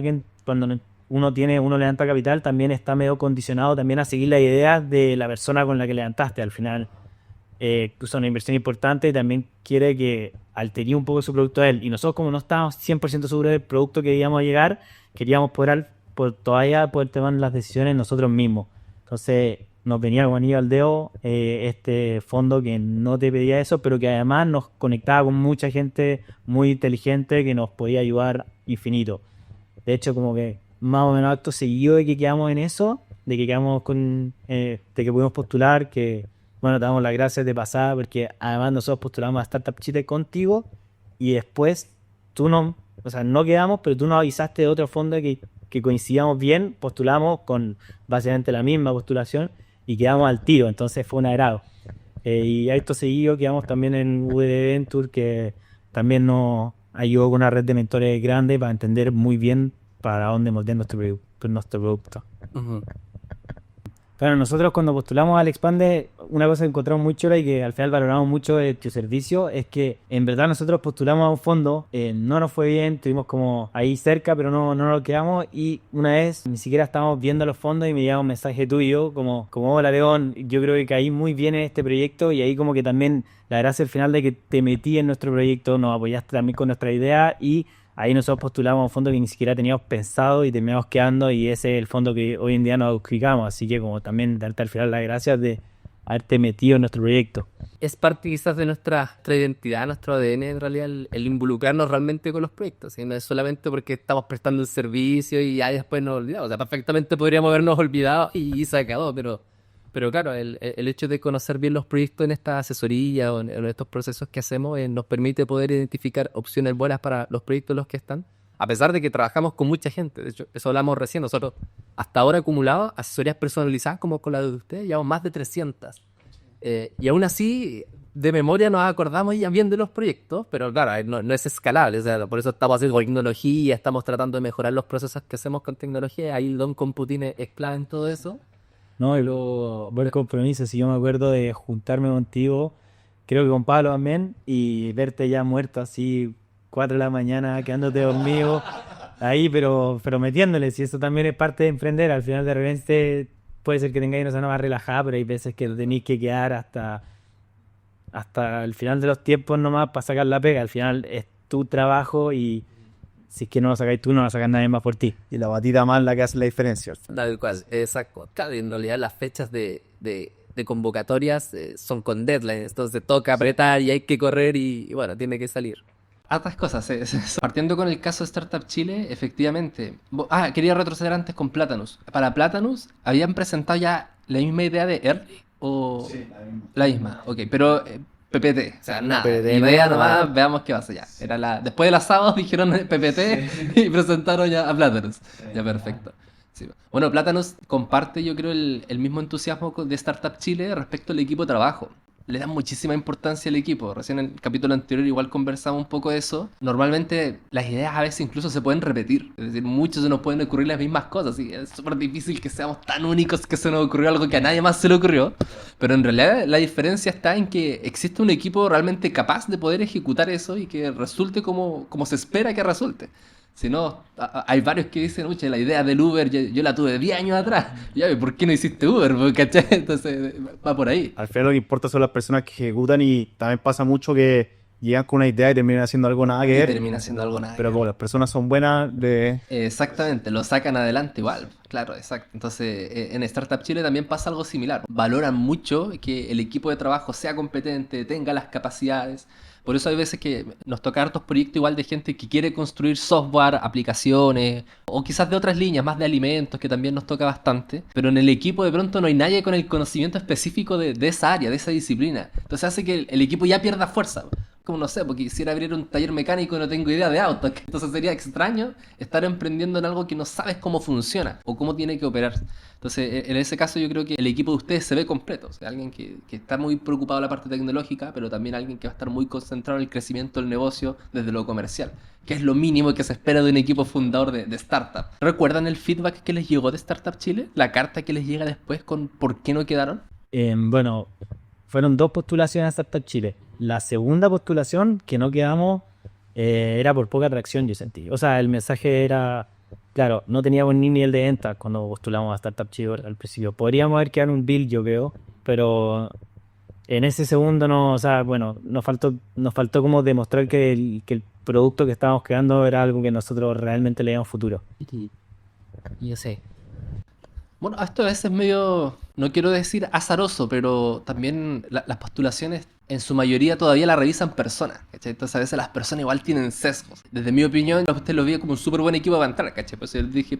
uno levanta capital, también está medio condicionado también a seguir las ideas de la persona con la que levantaste. Al final es una inversión importante y también quiere que altere un poco su producto a él. Y nosotros, como no estábamos 100% seguros del producto que íbamos a llegar, queríamos todavía poder tomar las decisiones nosotros mismos. Entonces nos venía como anillo al dedo este fondo que no te pedía eso, pero que además nos conectaba con mucha gente muy inteligente que nos podía ayudar infinito. De hecho, como que más o menos acto seguido de que quedamos en eso, de que quedamos de que pudimos postular, que bueno, te damos las gracias de pasada, porque además nosotros postulamos a Startup Chile contigo y después tú no, o sea, no quedamos, pero tú nos avisaste de otro fondo que coincidíamos bien, postulamos con básicamente la misma postulación y quedamos al tiro. Entonces fue un agrado. Y a esto seguido quedamos también en VD Venture, que también nos ayudó con una red de mentores grande para entender muy bien para dónde moldear nuestro producto. Ujú. Bueno, nosotros cuando postulamos al Expande, una cosa que encontramos muy chula y que al final valoramos mucho de tu servicio es que en verdad nosotros postulamos a un fondo, no nos fue bien, estuvimos como ahí cerca, pero no nos quedamos, y una vez ni siquiera estábamos viendo los fondos y me llega un mensaje tuyo como hola León, yo creo que caí muy bien en este proyecto, y ahí como que también la gracia al final de que te metí en nuestro proyecto, nos apoyaste también con nuestra idea, y ahí nosotros postulamos a un fondo que ni siquiera teníamos pensado y terminamos quedando, y ese es el fondo que hoy en día nos ubicamos. Así que como también darte al final las gracias de haberte metido en nuestro proyecto. Es parte quizás de nuestra identidad, nuestro ADN en realidad, el involucrarnos realmente con los proyectos, ¿sí? No es solamente porque estamos prestando el servicio y ya después nos olvidamos. O sea, perfectamente podríamos habernos olvidado y se acabó, pero claro, el hecho de conocer bien los proyectos en esta asesoría o en estos procesos que hacemos nos permite poder identificar opciones buenas para los proyectos en los que están, a pesar de que trabajamos con mucha gente. De hecho, eso hablamos recién. Nosotros, hasta ahora acumulados, asesorías personalizadas como con la de ustedes, llevamos más de 300. Y aún así, de memoria nos acordamos ya bien de los proyectos, pero claro, no es escalable. O sea, por eso estamos haciendo tecnología, estamos tratando de mejorar los procesos que hacemos con tecnología. Ahí el Don Computing es clave en todo eso. No, y luego buen compromiso. Si yo me acuerdo de juntarme contigo, creo que con Pablo también, y verte ya muerto así 4 de la mañana, quedándote dormido ahí, pero metiéndole. Si eso también es parte de emprender, al final de repente puede ser que tengáis una zona más relajada, pero hay veces que tenéis que quedar hasta el final de los tiempos nomás para sacar la pega. Al final es tu trabajo, y si es que no lo sacáis tú, no lo va a sacar nadie más por ti. Y la batida más la que hace la diferencia. Tal cual, exacto. Claro, y en realidad las fechas de de convocatorias son con deadlines, entonces toca apretar y hay que correr y bueno, tiene que salir. Hartas cosas. Partiendo con el caso de Startup Chile, efectivamente. Quería retroceder antes con Platanus. Para Platanus, ¿habían presentado ya la misma idea de Early? ¿O... Sí, la misma? Ok, pero PPT, o sea, nada. PPT, Idea nada. nomás, veamos qué pasa ya. Después del asado dijeron PPT y presentaron ya a Platanus. Ya, perfecto. Sí. Bueno, Platanus comparte, yo creo, el mismo entusiasmo de Startup Chile respecto al equipo de trabajo. Le dan muchísima importancia al equipo. Recién en el capítulo anterior igual conversamos un poco de eso. Normalmente las ideas a veces incluso se pueden repetir. Es decir, muchos se nos pueden ocurrir las mismas cosas. Y es súper difícil que seamos tan únicos que se nos ocurrió algo que a nadie más se le ocurrió. Pero en realidad la diferencia está en que existe un equipo realmente capaz de poder ejecutar eso y que resulte como se espera que resulte. Si no, hay varios que dicen, oye, la idea del Uber yo la tuve 10 años atrás. Ya, ¿por qué no hiciste Uber? ¿Cachai? Entonces va por ahí. Al final lo que importa son las personas que ejecutan y también pasa mucho que llegan con una idea y terminan haciendo algo nada que Y ver. termina siendo algo nada. Pero como las personas son buenas, Exactamente, lo sacan adelante igual, claro, exacto. Entonces, en Startup Chile también pasa algo similar. Valoran mucho que el equipo de trabajo sea competente, tenga las capacidades. Por eso hay veces que nos toca hartos proyectos igual de gente que quiere construir software, aplicaciones, o quizás de otras líneas, más de alimentos, que también nos toca bastante. Pero en el equipo de pronto no hay nadie con el conocimiento específico de esa área, de esa disciplina. Entonces hace que el equipo ya pierda fuerza. Como no sé, porque quisiera abrir un taller mecánico y no tengo idea de autos. Entonces sería extraño estar emprendiendo en algo que no sabes cómo funciona o cómo tiene que operar. Entonces, en ese caso yo creo que el equipo de ustedes se ve completo. O sea, alguien que está muy preocupado en la parte tecnológica, pero también alguien que va a estar muy concentrado en el crecimiento del negocio desde lo comercial, que es lo mínimo que se espera de un equipo fundador de startup. ¿Recuerdan el feedback que les llegó de Startup Chile? ¿La carta que les llega después con por qué no quedaron? Bueno, fueron 2 postulaciones a Startup Chile. La segunda postulación, que no quedamos, era por poca atracción, yo sentí. O sea, el mensaje era, claro, no teníamos ni nivel de venta cuando postulamos a Startup Chile al principio. Podríamos haber quedado en un build, yo creo, pero en ese segundo no, o sea, bueno, nos faltó como demostrar que el producto que estábamos creando era algo que nosotros realmente le damos futuro. Yo sé. Bueno, esto a veces es medio, no quiero decir azaroso, pero también las postulaciones en su mayoría todavía la revisan personas, ¿cachai? Entonces a veces las personas igual tienen sesgos. Desde mi opinión, usted lo veía como un súper buen equipo para entrar, ¿cachai? Pues yo dije,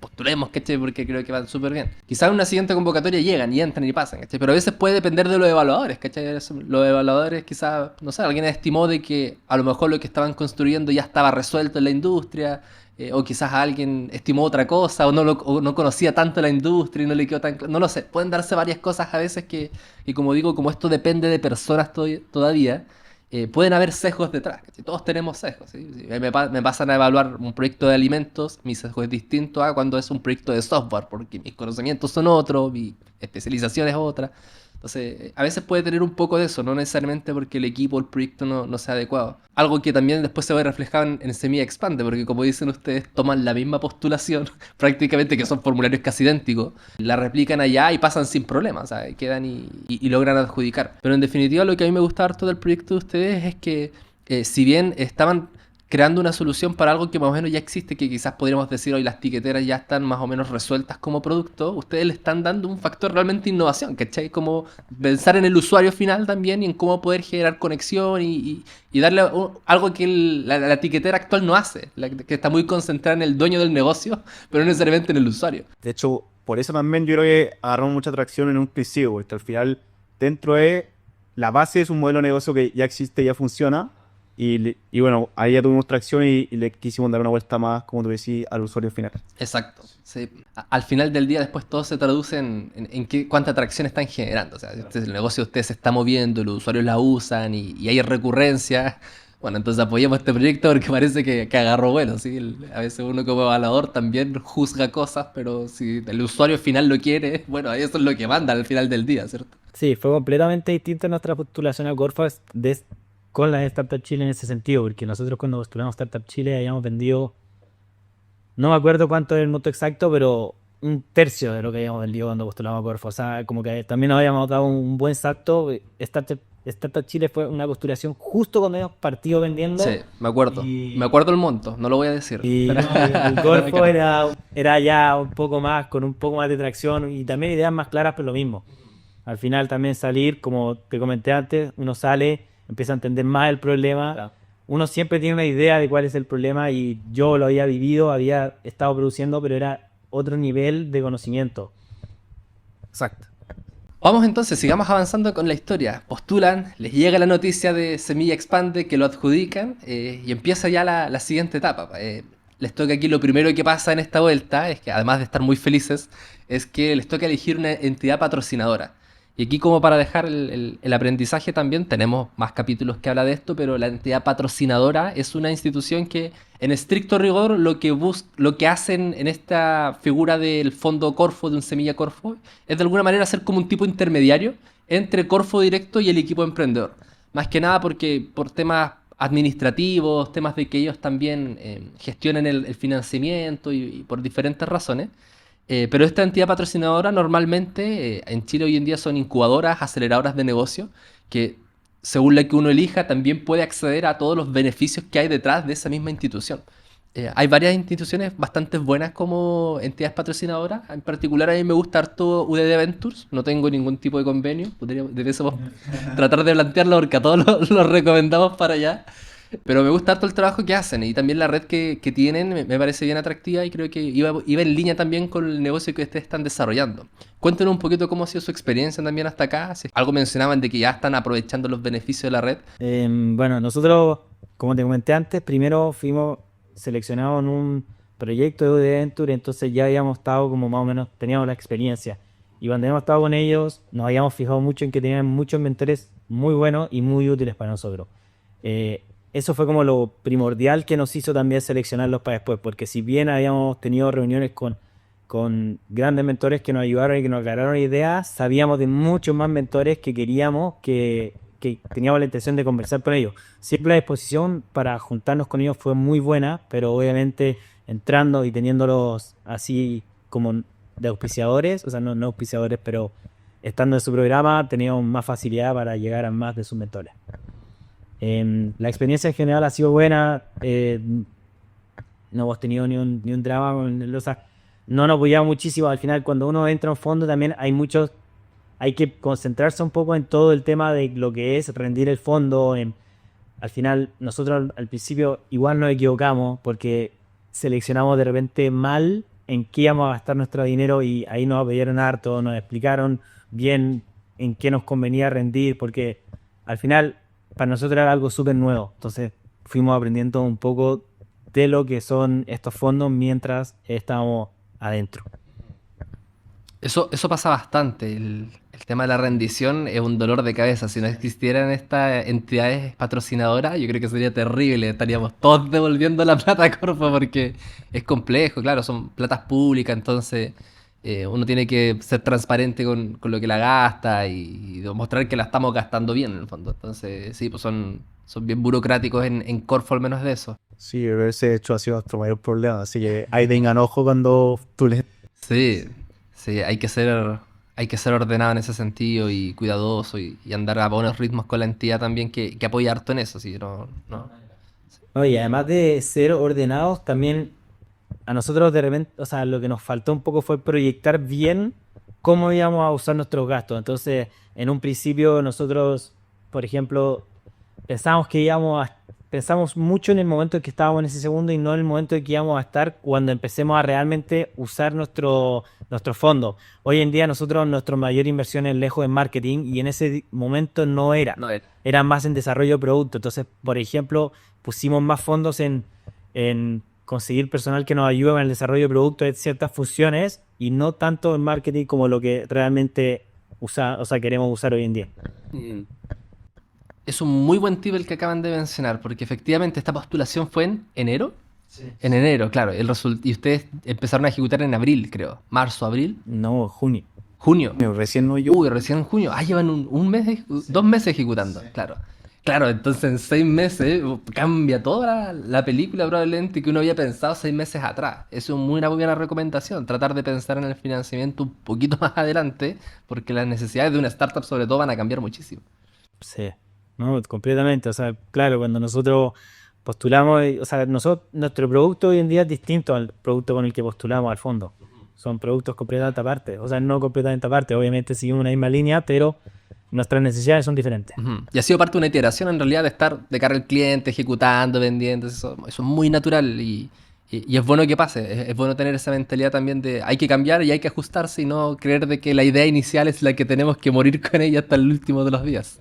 postulemos, ¿cachai? Porque creo que van súper bien. Quizás en una siguiente convocatoria llegan y entran y pasan, ¿cachai? Pero a veces puede depender de los evaluadores, ¿cachai? Los evaluadores quizás, no sé, alguien estimó de que a lo mejor lo que estaban construyendo ya estaba resuelto en la industria. O quizás alguien estimó otra cosa o no conocía tanto la industria y no le quedó tan... No lo sé, pueden darse varias cosas a veces que como digo, como esto depende de personas todavía, pueden haber sesgos detrás. ¿Cachai? Todos tenemos sesgos. ¿Sí? Me pasan a evaluar un proyecto de alimentos, mi sesgo es distinto a cuando es un proyecto de software, porque mis conocimientos son otros, mi especialización es otra. Entonces, a veces puede tener un poco de eso, no necesariamente porque el equipo o el proyecto no sea adecuado. Algo que también después se ve reflejado en Semilla Expande, porque como dicen ustedes, toman la misma postulación, prácticamente que son formularios casi idénticos, la replican allá y pasan sin problemas, o sea, quedan y logran adjudicar. Pero en definitiva, lo que a mí me gusta harto del proyecto de ustedes es que, si bien estaban creando una solución para algo que más o menos ya existe, que quizás podríamos decir hoy las tiqueteras ya están más o menos resueltas como producto, ustedes le están dando un factor realmente de innovación, ¿cachai? Como pensar en el usuario final también y en cómo poder generar conexión y darle algo que la tiquetera actual no hace, que está muy concentrada en el dueño del negocio, pero no necesariamente en el usuario. de hecho, por eso también yo creo que agarramos mucha atracción en un principio, porque al final dentro de la base es un modelo de negocio que ya existe, ya funciona. Y bueno, ahí ya tuvimos tracción y le quisimos dar una vuelta más, como tú decís, al usuario final. Exacto. Sí. Al final del día después todo se traduce en cuánta atracción están generando. O sea, el negocio de ustedes se está moviendo, los usuarios la usan y hay recurrencia. Bueno, entonces apoyemos este proyecto porque parece que agarró vuelo, ¿sí? A veces uno como evaluador también juzga cosas, pero si el usuario final lo quiere, bueno, eso es lo que manda al final del día, ¿cierto? Sí, fue completamente distinta nuestra postulación a Corfas con la de Startup Chile en ese sentido, porque nosotros cuando postulamos Startup Chile habíamos vendido, no me acuerdo cuánto es el monto exacto, pero 1/3 de lo que habíamos vendido cuando postulamos a Corfo. O sea, como que también nos habíamos dado un buen salto. Startup Chile fue una postulación justo cuando habíamos partido vendiendo. Sí, me acuerdo. Y- Me acuerdo el monto, no lo voy a decir. Y el Corfo era ya un poco más, con un poco más de tracción y también ideas más claras, pero lo mismo. al final también salir, como te comenté antes, uno sale, empieza a entender más el problema. Claro. Uno siempre tiene una idea de cuál es el problema y yo lo había vivido, había estado produciendo, pero era otro nivel de conocimiento. Exacto. Vamos entonces, sigamos avanzando con la historia. Postulan, les llega la noticia de Semilla Expande, que lo adjudican, y empieza ya la siguiente etapa. Les toca aquí lo primero que pasa en esta vuelta, es que además de estar muy felices, es que les toca elegir una entidad patrocinadora. Y aquí, como para dejar el aprendizaje también, tenemos más capítulos que habla de esto, pero la entidad patrocinadora es una institución que, en estricto rigor, lo que hacen en esta figura del fondo Corfo, de un Semilla Corfo, es de alguna manera ser como un tipo intermediario entre Corfo Directo y el equipo emprendedor. Más que nada porque por temas administrativos, temas de que ellos también gestionen el financiamiento y por diferentes razones. Pero esta entidad patrocinadora normalmente en Chile hoy en día son incubadoras, aceleradoras de negocio, que según la que uno elija también puede acceder a todos los beneficios que hay detrás de esa misma institución. Hay varias instituciones bastante buenas como entidades patrocinadoras. En particular a mí me gusta harto UDD Ventures, no tengo ningún tipo de convenio, deberíamos tratar de plantearlo porque a todos los recomendamos para allá. Pero me gusta harto el trabajo que hacen y también la red que tienen me parece bien atractiva y creo que iba en línea también con el negocio que ustedes están desarrollando. Cuéntenos un poquito cómo ha sido su experiencia también hasta acá. Si algo mencionaban de que ya están aprovechando los beneficios de la red. Bueno, nosotros, como te comenté antes, primero fuimos seleccionados en un proyecto de Venture, entonces ya habíamos estado como más o menos, teníamos la experiencia. Y cuando habíamos estado con ellos, nos habíamos fijado mucho en que tenían muchos mentores muy buenos y muy útiles para nosotros. Eso fue como lo primordial que nos hizo también seleccionarlos para después, porque si bien habíamos tenido reuniones con grandes mentores que nos ayudaron y que nos aclararon ideas, sabíamos de muchos más mentores que queríamos, que teníamos la intención de conversar con ellos. Siempre la disposición para juntarnos con ellos fue muy buena, pero obviamente entrando y teniéndolos así como de auspiciadores, o sea, no auspiciadores, pero estando en su programa, teníamos más facilidad para llegar a más de sus mentores. La experiencia en general ha sido buena, no hemos tenido ni un drama o sea, no nos apoyamos muchísimo. Al final, cuando uno entra a un fondo, también hay que concentrarse un poco en todo el tema de lo que es rendir el fondo. Al final, nosotros al principio igual nos equivocamos porque seleccionamos de repente mal en qué íbamos a gastar nuestro dinero y ahí nos apoyaron harto, nos explicaron bien en qué nos convenía rendir, porque al final para nosotros era algo súper nuevo. Entonces fuimos aprendiendo un poco de lo que son estos fondos mientras estábamos adentro. Eso pasa bastante. El tema de la rendición es un dolor de cabeza. Si no existieran estas entidades patrocinadoras, yo creo que sería terrible. Estaríamos todos devolviendo la plata a Corfo porque es complejo, claro, son platas públicas, entonces uno tiene que ser transparente con lo que la gasta y demostrar que la estamos gastando bien en el fondo. Entonces, sí, pues son bien burocráticos en Corfo, al menos de eso. Sí, ese hecho ha sido nuestro mayor problema, así que ahí tengan ojo cuando tú les... Sí, hay que ser ordenado en ese sentido y cuidadoso y andar a buenos ritmos con la entidad también que apoya harto en eso, sí, no. Oye, además de ser ordenados, también a nosotros de repente, o sea, lo que nos faltó un poco fue proyectar bien cómo íbamos a usar nuestros gastos. Entonces, en un principio nosotros, por ejemplo, pensamos mucho en el momento en que estábamos en ese segundo y no en el momento en que íbamos a estar cuando empecemos a realmente usar nuestro fondo. Hoy en día nosotros nuestra mayor inversión es lejos en marketing y en ese momento no era. Era más en desarrollo de producto. Entonces, por ejemplo, pusimos más fondos en conseguir personal que nos ayude en el desarrollo de productos de ciertas funciones y no tanto en marketing como lo que realmente queremos usar hoy en día. Es un muy buen tip el que acaban de mencionar, porque efectivamente esta postulación fue en enero. Sí. En enero, claro. Y ustedes empezaron a ejecutar en abril, creo. Marzo, abril. No, junio. Junio. Recién no yo. Uy, recién en junio. Llevan un mes, 2 meses ejecutando, sí. Claro. Claro, entonces en 6 meses cambia toda la película probablemente que uno había pensado 6 meses atrás. Eso es una muy buena recomendación, tratar de pensar en el financiamiento un poquito más adelante, porque las necesidades de una startup sobre todo van a cambiar muchísimo. Sí, no, completamente. O sea, claro, cuando nosotros postulamos, o sea, nuestro producto hoy en día es distinto al producto con el que postulamos al fondo. son productos completamente aparte. O sea, no completamente aparte, obviamente seguimos una misma línea, pero nuestras necesidades son diferentes. Y ha sido parte de una iteración en realidad de estar de cara al cliente, ejecutando, vendiendo, eso es muy natural y es bueno que pase, es bueno tener esa mentalidad también de hay que cambiar y hay que ajustarse y no creer de que la idea inicial es la que tenemos que morir con ella hasta el último de los días.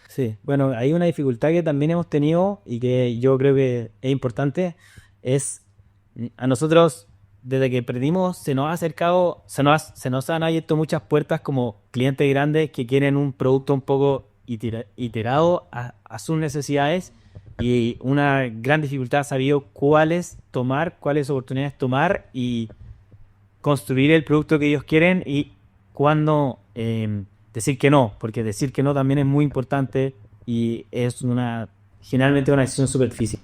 Sí, bueno, hay una dificultad que también hemos tenido y que yo creo que es importante, es a nosotros, desde que perdimos, se nos ha acercado, se nos han abierto muchas puertas como clientes grandes que quieren un producto un poco iterado a sus necesidades, y una gran dificultad ha sabido cuáles tomar, cuáles oportunidades tomar y construir el producto que ellos quieren y cuándo decir que no, porque decir que no también es muy importante y es generalmente una decisión súper difícil.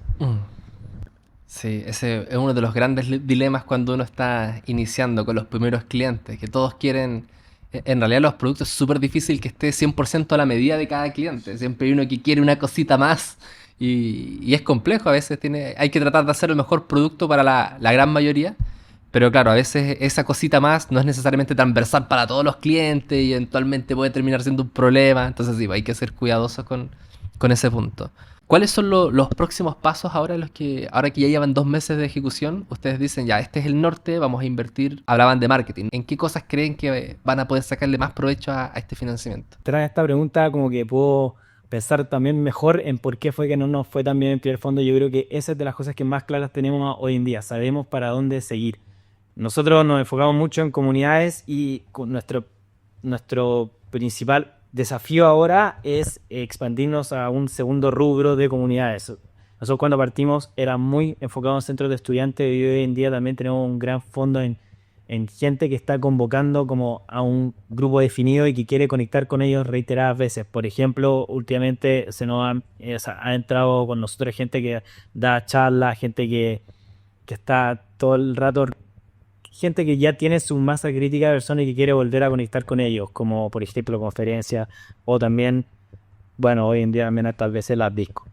Sí, ese es uno de los grandes dilemas cuando uno está iniciando con los primeros clientes, que todos quieren, en realidad los productos es súper difícil que esté 100% a la medida de cada cliente, siempre hay uno que quiere una cosita más y es complejo, a veces hay que tratar de hacer el mejor producto para la gran mayoría, pero claro, a veces esa cosita más no es necesariamente transversal para todos los clientes y eventualmente puede terminar siendo un problema, entonces sí, hay que ser cuidadosos con ese punto. ¿Cuáles son los próximos pasos ahora ahora que ya llevan 2 meses de ejecución? Ustedes dicen, ya, este es el norte, vamos a invertir. Hablaban de marketing. ¿En qué cosas creen que van a poder sacarle más provecho a este financiamiento? Tras esta pregunta, como que puedo pensar también mejor en por qué fue que no nos fue tan bien en primer fondo. Yo creo que esa es de las cosas que más claras tenemos hoy en día. Sabemos para dónde seguir. Nosotros nos enfocamos mucho en comunidades y nuestro principal desafío ahora es expandirnos a un segundo rubro de comunidades. Nosotros cuando partimos era muy enfocados en centros de estudiantes y hoy en día también tenemos un gran fondo en gente que está convocando como a un grupo definido y que quiere conectar con ellos reiteradas veces. Por ejemplo, últimamente se nos ha entrado con nosotros gente que da charlas, gente que está todo el rato, gente que ya tiene su masa crítica de personas y que quiere volver a conectar con ellos, como por ejemplo conferencias o también, bueno, hoy en día también estas veces las discos.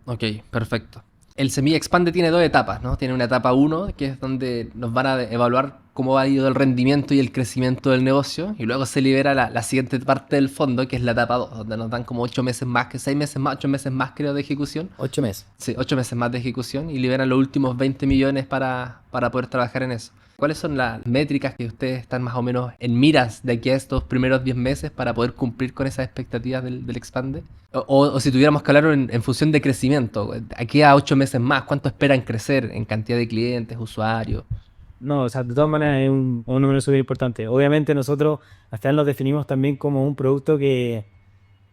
Ok, perfecto. El Semilla Expande tiene 2 etapas, ¿no? Tiene una etapa 1, que es donde nos van a evaluar cómo ha ido el rendimiento y el crecimiento del negocio, y luego se libera la siguiente parte del fondo, que es la etapa 2, donde nos dan como 8 meses más, que 6 meses más, 8 meses más creo de ejecución. 8 meses. Sí, 8 meses más de ejecución y liberan los últimos 20 millones para poder trabajar en eso. ¿Cuáles son las métricas que ustedes están más o menos en miras de aquí a estos primeros 10 meses para poder cumplir con esas expectativas del Expande? O si tuviéramos que hablar en función de crecimiento, aquí a 8 meses más, ¿cuánto esperan crecer en cantidad de clientes, usuarios? No, o sea, de todas maneras es un número súper importante. Obviamente nosotros al final nos definimos también como un producto que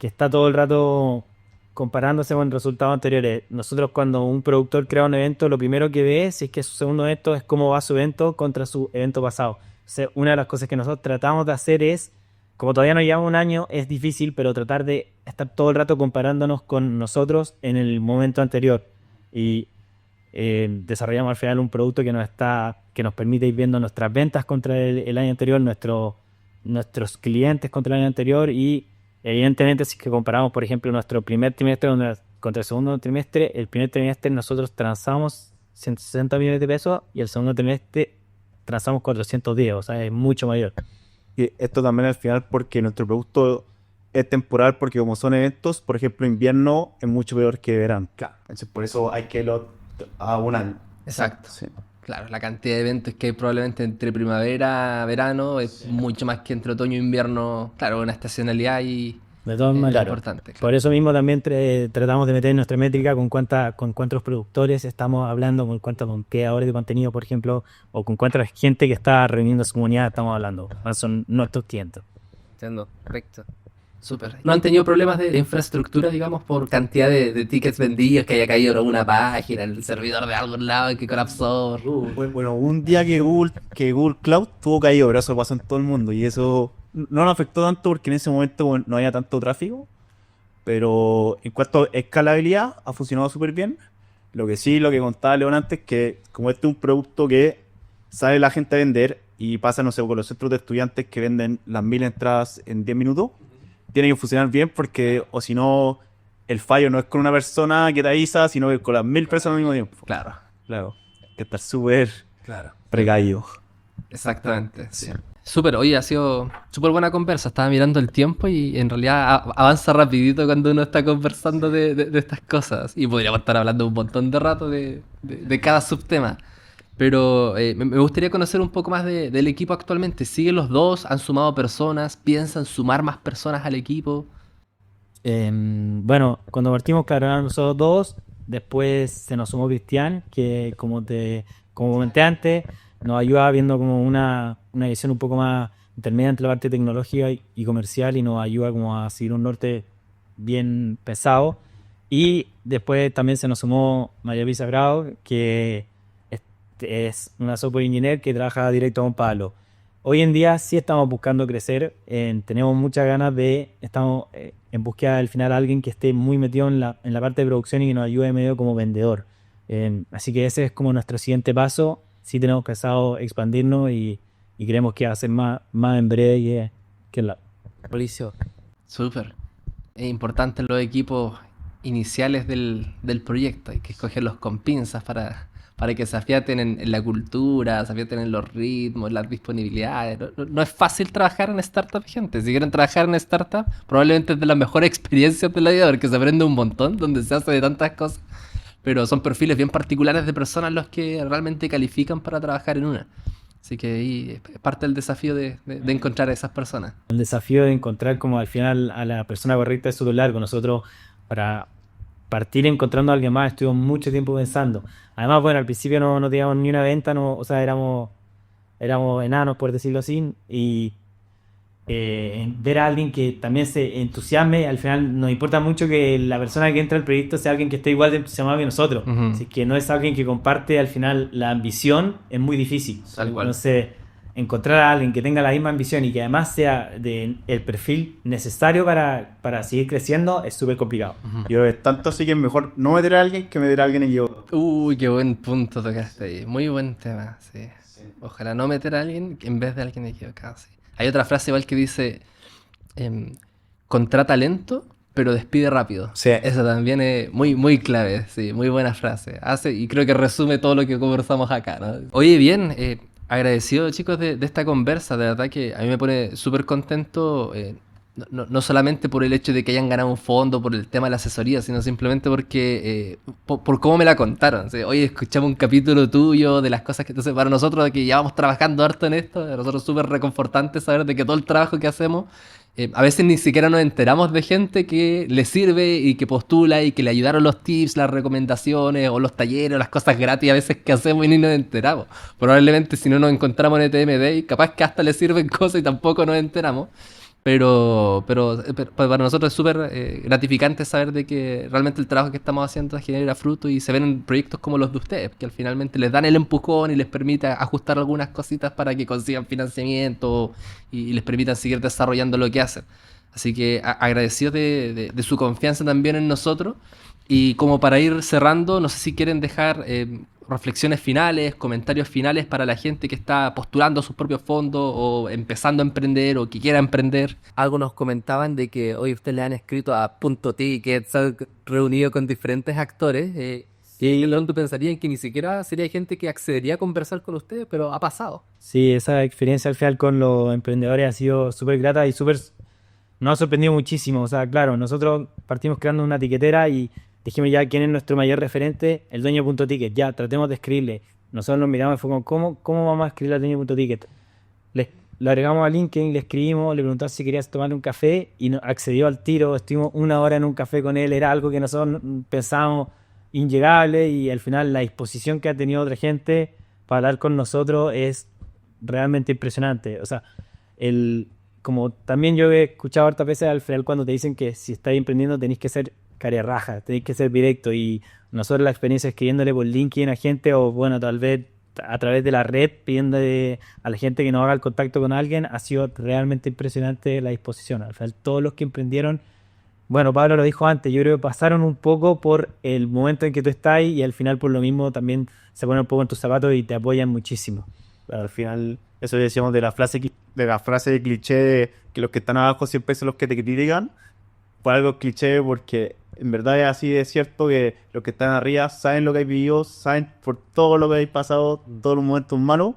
está todo el rato comparándose con resultados anteriores. Nosotros cuando un productor crea un evento, lo primero que ve, si es que es su segundo evento, es cómo va su evento contra su evento pasado. O sea, una de las cosas que nosotros tratamos de hacer es, como todavía no llevamos un año, es difícil, pero tratar de estar todo el rato comparándonos con nosotros en el momento anterior. Y desarrollamos al final un producto que nos permite ir viendo nuestras ventas contra el año anterior, nuestros clientes contra el año anterior y evidentemente si es que comparamos, por ejemplo, nuestro primer trimestre contra el segundo trimestre, el primer trimestre nosotros transamos 160 millones de pesos y el segundo trimestre transamos 410, o sea, es mucho mayor. Y esto también al final porque nuestro producto es temporal, porque como son eventos, por ejemplo, invierno es mucho peor que verano. Claro. Entonces por eso hay que irlo a un año. Exacto. Sí. Claro, la cantidad de eventos que hay probablemente entre primavera, verano, es mucho más que entre otoño e invierno. Claro, una estacionalidad y De todas maneras, importante. Claro. Por eso mismo también tratamos de meter en nuestra métrica con cuántos productores estamos hablando, con qué creadores de contenido, por ejemplo, o con cuánta gente que está reuniendo su comunidad estamos hablando. Son nuestros clientes. Entiendo, correcto. Súper. ¿No han tenido problemas de infraestructura, digamos, por cantidad de tickets vendidos, que haya caído alguna página, el servidor de algún lado y que colapsó? Bueno, un día que Google Cloud tuvo caído, pero eso pasó en todo el mundo y eso no nos afectó tanto porque en ese momento bueno, no había tanto tráfico, pero en cuanto a escalabilidad ha funcionado súper bien. Lo que contaba León antes, que como este es un producto que sale la gente a vender y pasa, no sé, con los centros de estudiantes que venden las 1000 entradas en 10 minutos, tiene que funcionar bien porque o si no el fallo no es con una persona que te avisa, sino que con las 1000 personas al mismo tiempo. Claro. Claro, hay que estar súper Claro. precavido. Exactamente, sí. Súper, oye, ha sido súper buena conversa. Estaba mirando el tiempo y en realidad avanza rapidito cuando uno está conversando de estas cosas. Y podríamos estar hablando un montón de rato de cada subtema. Pero me gustaría conocer un poco más del equipo actualmente. ¿Siguen los dos? ¿Han sumado personas? ¿Piensan sumar más personas al equipo? Bueno, cuando partimos, claro, eran nosotros dos. Después se nos sumó Cristian, que como comenté antes, nos ayuda viendo como una visión un poco más intermedia entre la parte tecnológica y comercial y nos ayuda como a seguir un norte bien pesado. Y después también se nos sumó María Pisa Grau, que es una software engineer que trabaja directo con Pablo. Hoy en día sí estamos buscando crecer, tenemos muchas ganas estamos en búsqueda al final de alguien que esté muy metido en la parte de producción y que nos ayude medio como vendedor. Así que ese es como nuestro siguiente paso. Sí tenemos pensado expandirnos y creemos que va a ser más en breve que la... Mauricio, Súper. Es importante en los equipos iniciales del proyecto. Hay que escogerlos con pinzas para que se afiaten en la cultura, se afiaten en los ritmos, las disponibilidades. No es fácil trabajar en startup, gente. Si quieren trabajar en startup, probablemente es de las mejores experiencias de la vida, porque se aprende un montón, donde se hace de tantas cosas. Pero son perfiles bien particulares de personas los que realmente califican para trabajar en una. Así que ahí es parte del desafío de encontrar a esas personas. El desafío de encontrar como al final a la persona correcta es súper largo. Nosotros para partir encontrando a alguien más estuvimos mucho tiempo pensando. Además, bueno, al principio no teníamos ni una venta, o sea, éramos enanos, por decirlo así, y ver a alguien que también se entusiasme, al final nos importa mucho que la persona que entra al proyecto sea alguien que esté igual de entusiasmado que nosotros. Ujú. Así que no es alguien que comparte al final la ambición, es muy difícil. Tal cual. Entonces, encontrar a alguien que tenga la misma ambición y que además sea el perfil necesario para seguir creciendo es súper complicado. Yo creo que tanto así que es mejor no meter a alguien que meter a alguien equivocado. Uy, qué buen punto tocaste ahí. Muy buen tema, sí. Ojalá no meter a alguien en vez de alguien equivocado, sí. Hay otra frase igual que dice, contrata lento, pero despide rápido. Sí. Esa también es muy clave, sí, muy buena frase. Y creo que resume todo lo que conversamos acá, ¿no? Oye, bien, agradecido, chicos, de esta conversa. De verdad que a mí me pone súper contento, no solamente por el hecho de que hayan ganado un fondo, por el tema de la asesoría, sino simplemente porque por cómo me la contaron. ¿Sí? Oye, escuchamos un capítulo tuyo de las cosas que... Entonces, para nosotros que llevamos trabajando harto en esto, a nosotros es súper reconfortante saber de que todo el trabajo que hacemos, a veces ni siquiera nos enteramos de gente que le sirve y que postula y que le ayudaron los tips, las recomendaciones o los talleres o las cosas gratis a veces que hacemos y ni nos enteramos. Probablemente si no nos encontramos en ETM Day, capaz que hasta le sirven cosas y tampoco nos enteramos. Pero para nosotros es súper gratificante saber de que realmente el trabajo que estamos haciendo genera fruto y se ven en proyectos como los de ustedes, que al finalmente les dan el empujón y les permite ajustar algunas cositas para que consigan financiamiento y les permitan seguir desarrollando lo que hacen. Así que agradecidos de su confianza también en nosotros. Y como para ir cerrando, no sé si quieren dejar reflexiones finales, comentarios finales para la gente que está postulando sus propios fondos o empezando a emprender o que quiera emprender. algo nos comentaban de que hoy ustedes le han escrito a Punto Ticket, se han reunido con diferentes actores. Y tú pensarían que ni siquiera sería gente que accedería a conversar con ustedes, pero ha pasado. Sí, esa experiencia al final con los emprendedores ha sido súper grata y nos ha sorprendido muchísimo. O sea, claro, nosotros partimos creando una tiquetera y dijimos ya quién es nuestro mayor referente, el dueño de Punto Ticket. Ya, tratemos de escribirle. Nosotros nos miramos y fue como, ¿cómo vamos a escribir al dueño de Punto Ticket? Lo agregamos a LinkedIn, le escribimos, le preguntamos si quería tomar un café y accedió al tiro. Estuvimos 1 hora en un café con él, era algo que nosotros pensábamos inllegable y al final la disposición que ha tenido otra gente para hablar con nosotros es realmente impresionante. O sea, como también yo he escuchado hartas veces al final cuando te dicen que si estáis emprendiendo tenéis que ser raja, tenéis que ser directo y nosotros la experiencia escribiéndole por LinkedIn a gente o bueno, tal vez a través de la red pidiéndole a la gente que nos haga el contacto con alguien ha sido realmente impresionante la disposición. Al final todos los que emprendieron, bueno, Pablo lo dijo antes, yo creo que pasaron un poco por el momento en que tú estás y al final por lo mismo también se ponen un poco en tus zapatos y te apoyan muchísimo. Pero al final, eso decíamos de la frase de cliché de que los que están abajo siempre son los que te critican. Fue algo cliché porque en verdad es así de cierto que los que están arriba saben lo que hay vivido, saben por todo lo que hay pasado, todos los momentos malos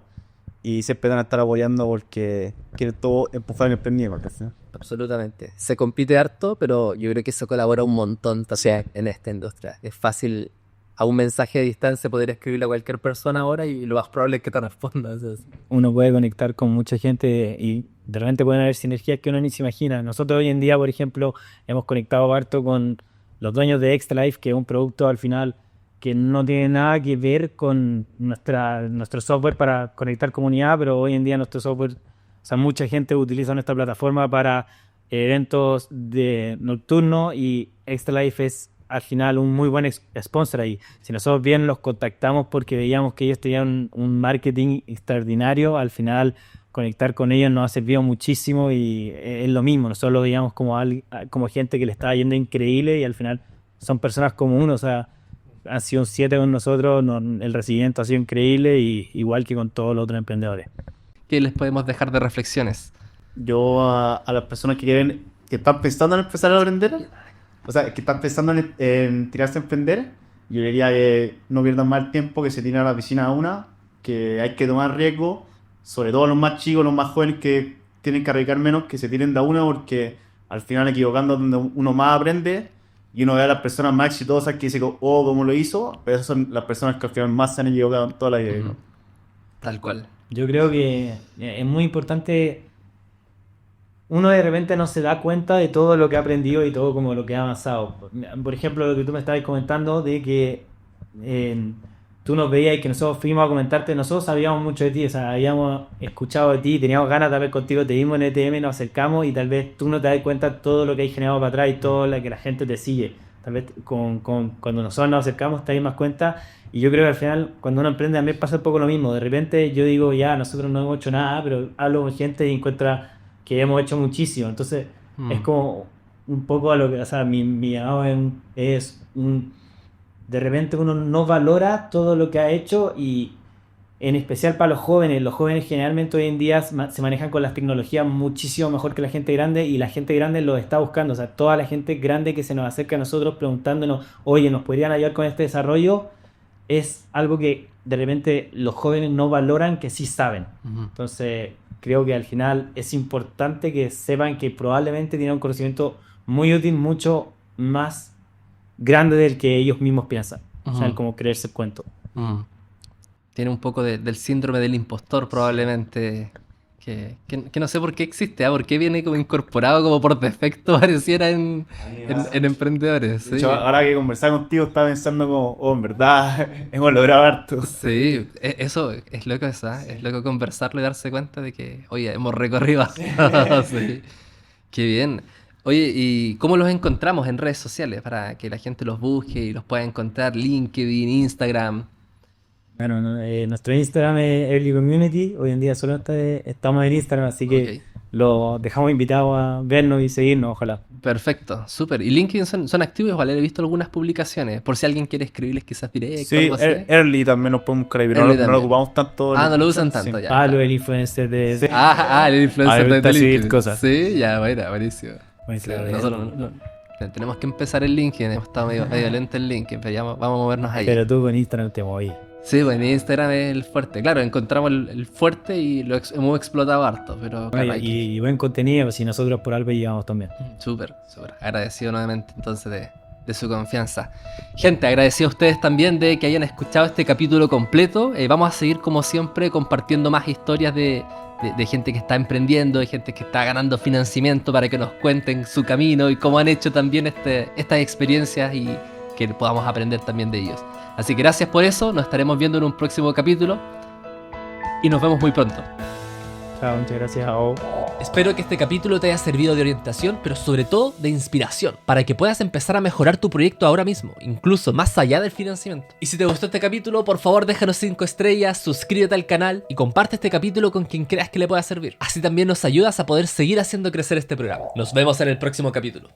y siempre van a estar apoyando porque quieren todo empujar el emprendimiento, ¿sí? Absolutamente. Se compite harto, pero yo creo que eso colabora un montón también en esta industria. Es fácil a un mensaje de distancia poder escribirle a cualquier persona ahora y lo más probable es que te responda. Uno puede conectar con mucha gente y de repente pueden haber sinergias que uno ni se imagina. Nosotros hoy en día, por ejemplo, hemos conectado harto con los dueños de Extra Life, que es un producto al final que no tiene nada que ver con nuestro software para conectar comunidad, pero hoy en día nuestro software, o sea, mucha gente utiliza nuestra plataforma para eventos nocturnos y Extra Life es al final un muy buen sponsor ahí. Si nosotros bien los contactamos porque veíamos que ellos tenían un marketing extraordinario, al final conectar con ellos nos ha servido muchísimo y es lo mismo. Nosotros lo veíamos como gente que le estaba yendo increíble y al final son personas como uno, o sea, han sido un 7 con nosotros, el recibimiento ha sido increíble y igual que con todos los otros emprendedores. ¿Qué les podemos dejar de reflexiones? Yo a las personas que están pensando en empezar a aprender, o sea, que están pensando en tirarse a emprender, yo diría que no pierdan más el tiempo, que se tiren a la piscina a una, que hay que tomar riesgo, sobre todo los más chicos, los más jóvenes que tienen que arriesgar menos, que se tiren de a una porque al final equivocando es donde uno más aprende y uno ve a las personas más exitosas que dice, oh, ¿cómo lo hizo? Pero esas son las personas que al final más se han equivocado en toda la vida. ¿No? Tal cual. Yo creo que es muy importante. Uno de repente no se da cuenta de todo lo que ha aprendido y todo como lo que ha avanzado. Por ejemplo, lo que tú me estabas comentando de que tú nos veías y que nosotros fuimos a comentarte, nosotros sabíamos mucho de ti, o sea, habíamos escuchado de ti, teníamos ganas de hablar contigo, te vimos en ETM, nos acercamos y tal vez tú no te das cuenta de todo lo que hay generado para atrás y todo lo que la gente te sigue. Tal vez cuando nosotros nos acercamos te das más cuenta y yo creo que al final cuando uno emprende a mí pasa un poco lo mismo. De repente yo digo, ya, nosotros no hemos hecho nada, pero hablo con gente y encuentra que hemos hecho muchísimo. Entonces es como un poco a lo que, o sea, mi llamado es de repente uno no valora todo lo que ha hecho y en especial para los jóvenes generalmente hoy en día se manejan con las tecnologías muchísimo mejor que la gente grande y la gente grande lo está buscando, o sea, toda la gente grande que se nos acerca a nosotros preguntándonos, oye, ¿nos podrían ayudar con este desarrollo? Es algo que de repente los jóvenes no valoran que sí saben. Entonces creo que al final es importante que sepan que probablemente tienen un conocimiento muy útil, mucho más grande del que ellos mismos piensan. O sea, el como creerse el cuento. Tiene un poco del síndrome del impostor probablemente, que no sé por qué existe, ¿eh? ¿Por qué viene como incorporado como por defecto pareciera en emprendedores? ¿Sí? De hecho, ahora que conversaba contigo estaba pensando como, oh, en verdad hemos logrado harto. Sí, eso es loco, es loco conversarlo y darse cuenta de que, oye, hemos recorrido. Sí. Qué bien. Oye, ¿y cómo los encontramos en redes sociales para que la gente los busque y los pueda encontrar? LinkedIn, Instagram. Bueno, nuestro Instagram es Early Community. Hoy en día solo estamos en Instagram, así que los dejamos invitados a vernos y seguirnos, ojalá. Perfecto, súper. ¿Y LinkedIn son activos? Igual he visto algunas publicaciones. Por si alguien quiere escribirles quizás directo. Sí, algo así. Early también nos podemos escribir. No lo ocupamos tanto. Ah, no lo usan tanto ya. Lo del influencer de... El influencer de LinkedIn. Cosas. Sí, ya, buenísimo. Sí, nosotros tenemos que empezar en LinkedIn. Hemos estado medio lento en LinkedIn, pero ya vamos a movernos ahí. Pero tú con Instagram te moví. Sí, pues en Instagram es el fuerte. Claro, encontramos el fuerte y lo hemos explotado harto, pero claro, y buen contenido, si nosotros por algo llevamos también. Súper. Agradecido nuevamente entonces de su confianza. Gente, agradecido a ustedes también de que hayan escuchado este capítulo completo. Vamos a seguir como siempre compartiendo más historias de gente que está emprendiendo, de gente que está ganando financiamiento para que nos cuenten su camino y cómo han hecho también estas experiencias y que podamos aprender también de ellos. Así que gracias por eso, nos estaremos viendo en un próximo capítulo y nos vemos muy pronto. Chao, muchas gracias. Espero que este capítulo te haya servido de orientación, pero sobre todo de inspiración, para que puedas empezar a mejorar tu proyecto ahora mismo, incluso más allá del financiamiento. Y si te gustó este capítulo, por favor déjanos 5 estrellas, suscríbete al canal y comparte este capítulo con quien creas que le pueda servir. Así también nos ayudas a poder seguir haciendo crecer este programa. Nos vemos en el próximo capítulo.